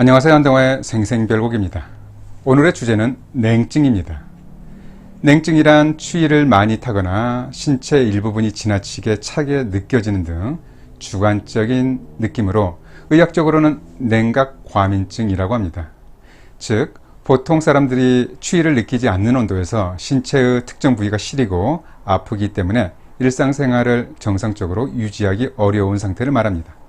안녕하세요. 한동화의 생생별곡입니다. 오늘의 주제는 냉증입니다. 냉증이란 추위를 많이 타거나 신체 일부분이 지나치게 차게 느껴지는 등 주관적인 느낌으로 의학적으로는 냉각과민증이라고 합니다. 즉 보통 사람들이 추위를 느끼지 않는 온도에서 신체의 특정 부위가 시리고 아프기 때문에 일상생활을 정상적으로 유지하기 어려운 상태를 말합니다.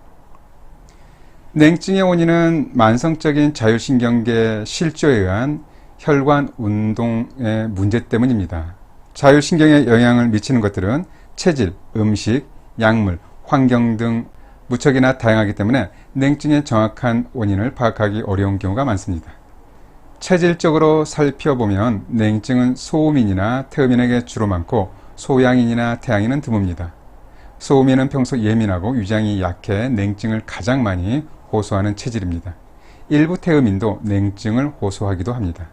냉증의 원인은 만성적인 자율신경계 실조에 의한 혈관 운동의 문제 때문입니다. 자율신경에 영향을 미치는 것들은 체질, 음식, 약물, 환경 등 무척이나 다양하기 때문에 냉증의 정확한 원인을 파악하기 어려운 경우가 많습니다. 체질적으로 살펴보면 냉증은 소음인이나 태음인에게 주로 많고 소양인이나 태양인은 드뭅니다. 소음인은 평소 예민하고 위장이 약해 냉증을 가장 많이 호소하는 체질입니다. 일부 태음인도 냉증을 호소하기도 합니다.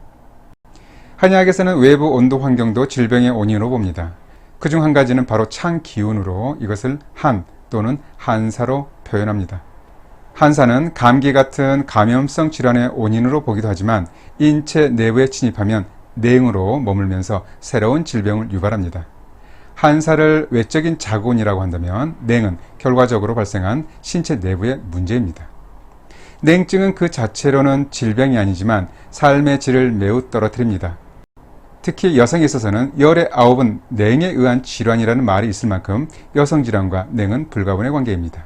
한의학에서는 외부 온도 환경도 질병의 원인으로 봅니다. 그중 한 가지는 바로 찬 기운으로 이것을 한 또는 한사로 표현합니다. 한사는 감기 같은 감염성 질환의 원인으로 보기도 하지만 인체 내부에 침입하면 냉으로 머물면서 새로운 질병을 유발합니다. 한사를 외적인 자곤이라고 한다면 냉은 결과적으로 발생한 신체 내부의 문제입니다. 냉증은 그 자체로는 질병이 아니지만 삶의 질을 매우 떨어뜨립니다. 특히 여성에 있어서는 열의 9은 냉에 의한 질환이라는 말이 있을 만큼 여성질환과 냉은 불가분의 관계입니다.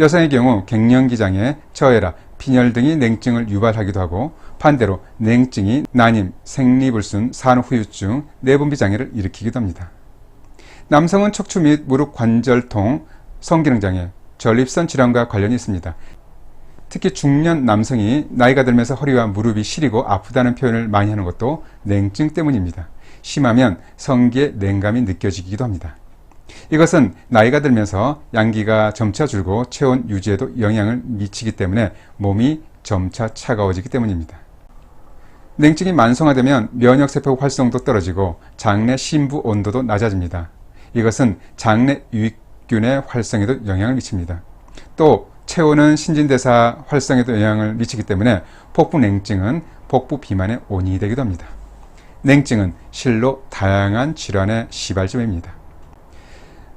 여성의 경우 갱년기장애, 저혈압, 빈혈 등이 냉증을 유발하기도 하고 반대로 냉증이 난임, 생리불순, 산후유증, 내분비장애를 일으키기도 합니다. 남성은 척추 및 무릎 관절통, 성기능장애, 전립선 질환과 관련이 있습니다. 특히 중년 남성이 나이가 들면서 허리와 무릎이 시리고 아프다는 표현을 많이 하는 것도 냉증 때문입니다. 심하면 성기에 냉감이 느껴지기도 합니다. 이것은 나이가 들면서 양기가 점차 줄고 체온 유지에도 영향을 미치기 때문에 몸이 점차 차가워지기 때문입니다. 냉증이 만성화되면 면역세포 활성도 떨어지고 장내 심부 온도도 낮아집니다. 이것은 장내 유익균의 활성에도 영향을 미칩니다. 또 체온은 신진대사 활성에도 영향을 미치기 때문에 폭부냉증은 복부 비만의 원인이 되기도 합니다. 냉증은 실로 다양한 질환의 시발점입니다.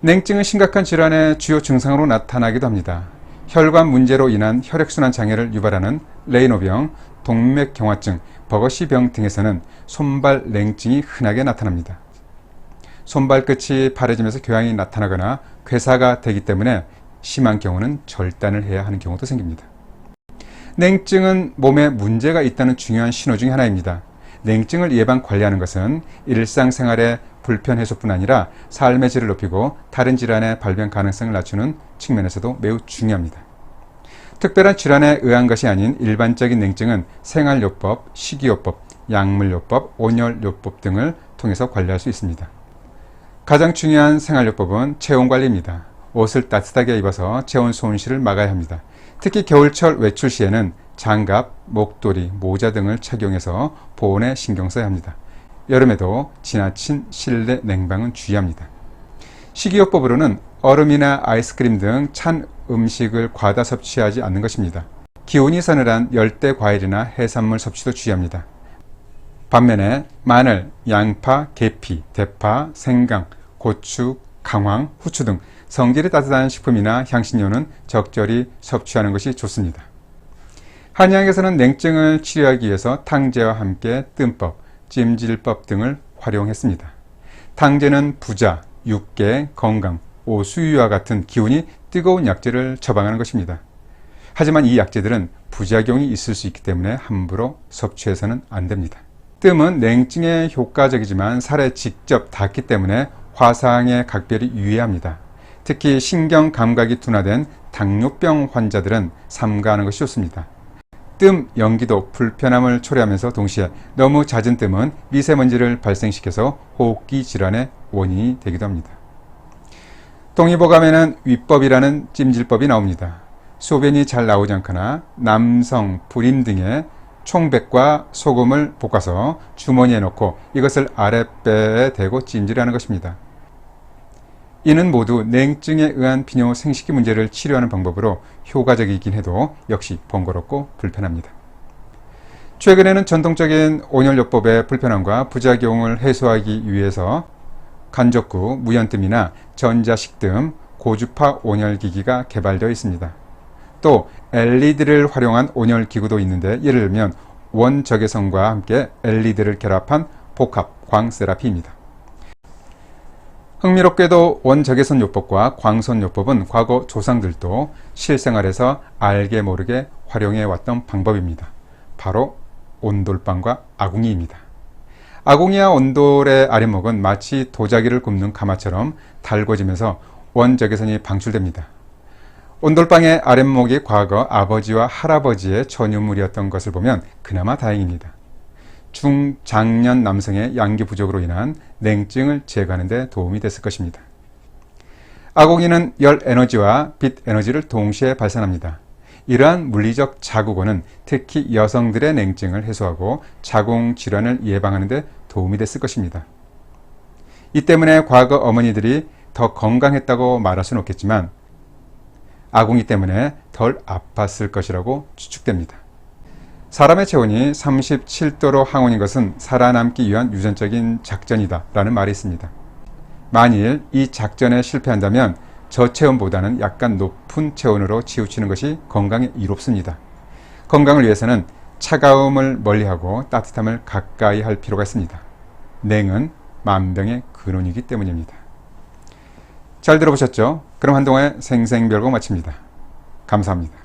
냉증은 심각한 질환의 주요 증상으로 나타나기도 합니다. 혈관 문제로 인한 혈액순환 장애를 유발하는 레이노병, 동맥경화증, 버거시병 등에서는 손발 냉증이 흔하게 나타납니다. 손발 끝이 파래지면서 교양이 나타나거나 괴사가 되기 때문에 심한 경우는 절단을 해야 하는 경우도 생깁니다. 냉증은 몸에 문제가 있다는 중요한 신호 중 하나입니다. 냉증을 예방 관리하는 것은 일상생활의 불편 해소뿐 아니라 삶의 질을 높이고 다른 질환의 발병 가능성을 낮추는 측면에서도 매우 중요합니다. 특별한 질환에 의한 것이 아닌 일반적인 냉증은 생활요법, 식이요법, 약물요법, 온열요법 등을 통해서 관리할 수 있습니다. 가장 중요한 생활요법은 체온관리입니다. 옷을 따뜻하게 입어서 체온 손실을 막아야 합니다. 특히 겨울철 외출 시에는 장갑, 목도리, 모자 등을 착용해서 보온에 신경 써야 합니다. 여름에도 지나친 실내 냉방은 주의합니다. 식이요법으로는 얼음이나 아이스크림 등 찬 음식을 과다 섭취하지 않는 것입니다. 기온이 서늘한 열대 과일이나 해산물 섭취도 주의합니다. 반면에 마늘, 양파, 계피, 대파, 생강, 고추, 강황, 후추 등 성질이 따뜻한 식품이나 향신료는 적절히 섭취하는 것이 좋습니다. 한의학에서는 냉증을 치료하기 위해서 탕제와 함께 뜸법, 찜질법 등을 활용했습니다. 탕제는 부자, 육계, 건강, 오수유와 같은 기운이 뜨거운 약재를 처방하는 것입니다. 하지만 이 약재들은 부작용이 있을 수 있기 때문에 함부로 섭취해서는 안 됩니다. 뜸은 냉증에 효과적이지만 살에 직접 닿기 때문에 화상에 각별히 유의합니다. 특히 신경 감각이 둔화된 당뇨병 환자들은 삼가하는 것이 좋습니다. 뜸 연기도 불편함을 초래하면서 동시에 너무 잦은 뜸은 미세먼지를 발생시켜서 호흡기 질환의 원인이 되기도 합니다. 동의보감에는 위법이라는 찜질법이 나옵니다. 소변이 잘 나오지 않거나 남성, 불임 등의 총백과 소금을 볶아서 주머니에 넣고 이것을 아랫배에 대고 찜질하는 것입니다. 이는 모두 냉증에 의한 비뇨 생식기 문제를 치료하는 방법으로 효과적이긴 해도 역시 번거롭고 불편합니다. 최근에는 전통적인 온열요법의 불편함과 부작용을 해소하기 위해서 간접구, 무연뜸이나 전자식등, 고주파 온열기기가 개발되어 있습니다. 또 LED를 활용한 온열기구도 있는데, 예를 들면 원적외선과 함께 LED를 결합한 복합 광세라피입니다. 흥미롭게도 원적외선 요법과 광선 요법은 과거 조상들도 실생활에서 알게 모르게 활용해 왔던 방법입니다. 바로 온돌방과 아궁이입니다. 아궁이와 온돌의 아랫목은 마치 도자기를 굽는 가마처럼 달궈지면서 원적외선이 방출됩니다. 온돌방의 아랫목이 과거 아버지와 할아버지의 전유물이었던 것을 보면 그나마 다행입니다. 중장년 남성의 양기 부족으로 인한 냉증을 제거하는 데 도움이 됐을 것입니다. 아궁이는 열 에너지와 빛 에너지를 동시에 발산합니다. 이러한 물리적 자국원은 특히 여성들의 냉증을 해소하고 자궁 질환을 예방하는 데 도움이 됐을 것입니다. 이 때문에 과거 어머니들이 더 건강했다고 말할 수는 없겠지만 아궁이 때문에 덜 아팠을 것이라고 추측됩니다. 사람의 체온이 37도로 항온인 것은 살아남기 위한 유전적인 작전이다 라는 말이 있습니다. 만일 이 작전에 실패한다면 저체온보다는 약간 높은 체온으로 치우치는 것이 건강에 이롭습니다. 건강을 위해서는 차가움을 멀리하고 따뜻함을 가까이 할 필요가 있습니다. 냉은 만병의 근원이기 때문입니다. 잘 들어보셨죠? 그럼 한동안의 생생별거 마칩니다. 감사합니다.